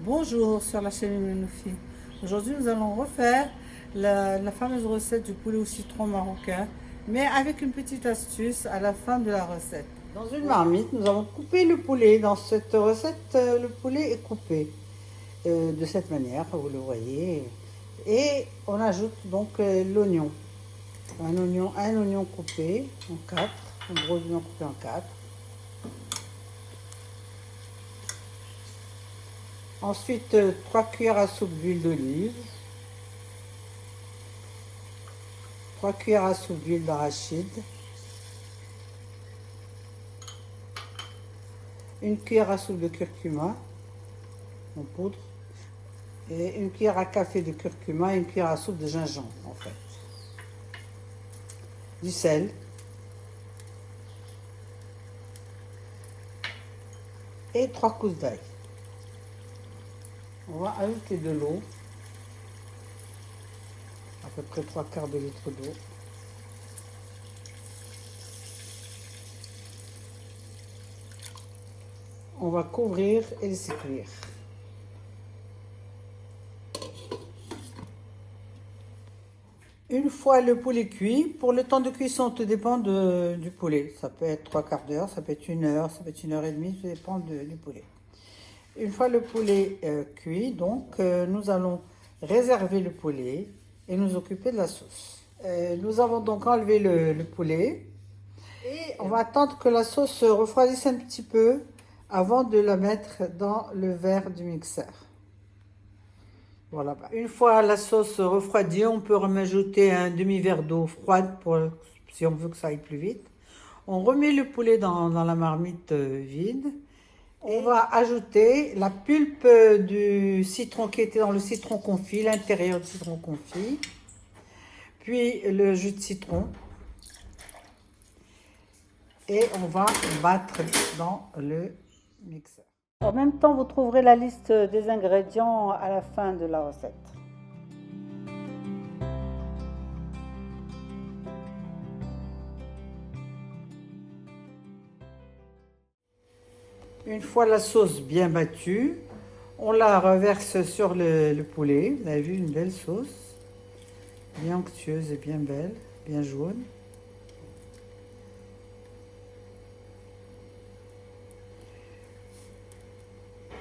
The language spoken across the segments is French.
Bonjour sur la chaîne Noufi. Aujourd'hui, nous allons refaire la fameuse recette du poulet au citron marocain, mais avec une petite astuce à la fin de la recette. Dans une marmite, nous avons coupé le poulet. Dans cette recette, le poulet est coupé de cette manière, vous le voyez. Et on ajoute donc l'oignon. Un oignon coupé en quatre, un gros oignon coupé en quatre. Ensuite, 3 cuillères à soupe d'huile d'olive, 3 cuillères à soupe d'huile d'arachide, une cuillère à soupe de curcuma en poudre, et une cuillère à café de curcuma et une cuillère à soupe de gingembre en fait. Du sel, et 3 gousses d'ail. On va ajouter de l'eau, à peu près 3/4 de litre d'eau. On va couvrir et laisser cuire. Une fois le poulet cuit, pour le temps de cuisson, tout dépend du poulet. Ça peut être 3/4 d'heure, ça peut être 1 heure, ça peut être 1 heure et demie, tout dépend du poulet. Une fois le poulet cuit, donc, nous allons réserver le poulet et nous occuper de la sauce. Nous avons donc enlevé le poulet et on va attendre que la sauce se refroidisse un petit peu avant de la mettre dans le verre du mixeur. Voilà. Une fois la sauce refroidie, on peut rajouter un demi-verre d'eau froide si on veut que ça aille plus vite. On remet le poulet dans la marmite vide. On va ajouter la pulpe du citron qui était dans le citron confit, l'intérieur du citron confit, puis le jus de citron. Et on va battre dans le mixeur. En même temps, vous trouverez la liste des ingrédients à la fin de la recette. Une fois la sauce bien battue, on la reverse sur le poulet. Vous avez vu, une belle sauce, bien onctueuse et bien belle, bien jaune.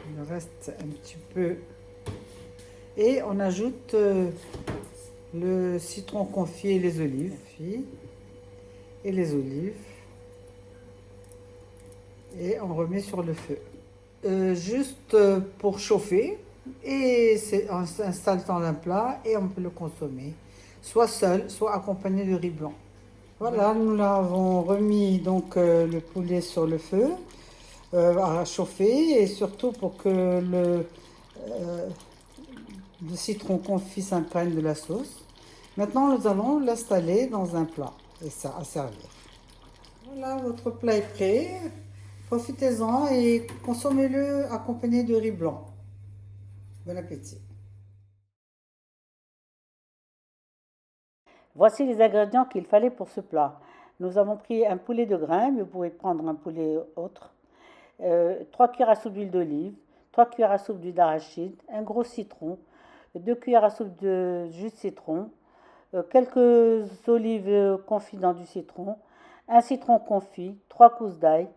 Il reste un petit peu. Et on ajoute le citron confit et les olives. Et les olives. Et on remet sur le feu. Juste pour chauffer. Et on s'installe dans un plat et on peut le consommer. Soit seul, soit accompagné de riz blanc. Voilà, nous l'avons remis donc le poulet sur le feu. À chauffer et surtout pour que le citron confit s'imprègne de la sauce. Maintenant, nous allons l'installer dans un plat et ça à servir. Voilà, votre plat est prêt. Profitez-en et consommez-le accompagné de riz blanc. Bon appétit. Voici les ingrédients qu'il fallait pour ce plat. Nous avons pris un poulet de grain, mais vous pouvez prendre un poulet autre. 3 cuillères à soupe d'huile d'olive, 3 cuillères à soupe d'huile d'arachide, un gros citron, 2 cuillères à soupe de jus de citron, quelques olives confites dans du citron, un citron confit, 3 gousses d'ail,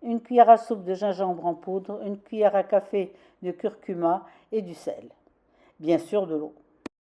une cuillère à soupe de gingembre en poudre, une cuillère à café de curcuma et du sel. Bien sûr, de l'eau.